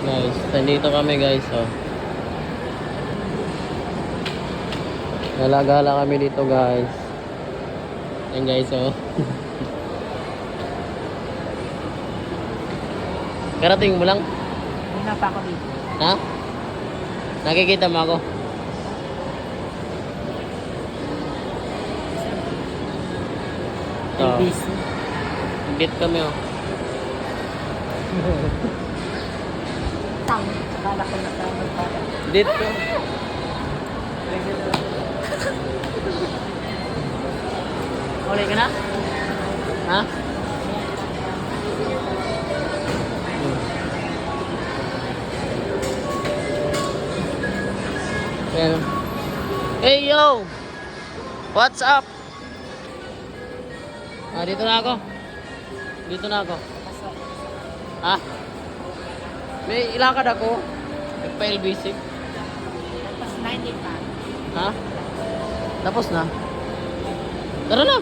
Guys, nandito kami guys, oh. Nalagala kami dito guys. Yan guys, oh. Karating mo lang? Una pa ako dito. Ha? Nakikita mo ako? Ito. LBC. Bit kami, oh. Tang. Akala ko na tayo magpala. Dito. Uli ka na? Ha? Ayan. Hey yo! What's up? Ah, dito na ako. Dito na ako. Ha? May ilakad ako. Nagpa-LBC. Tapos 90 pa. Ha? Tapos na. Tara na.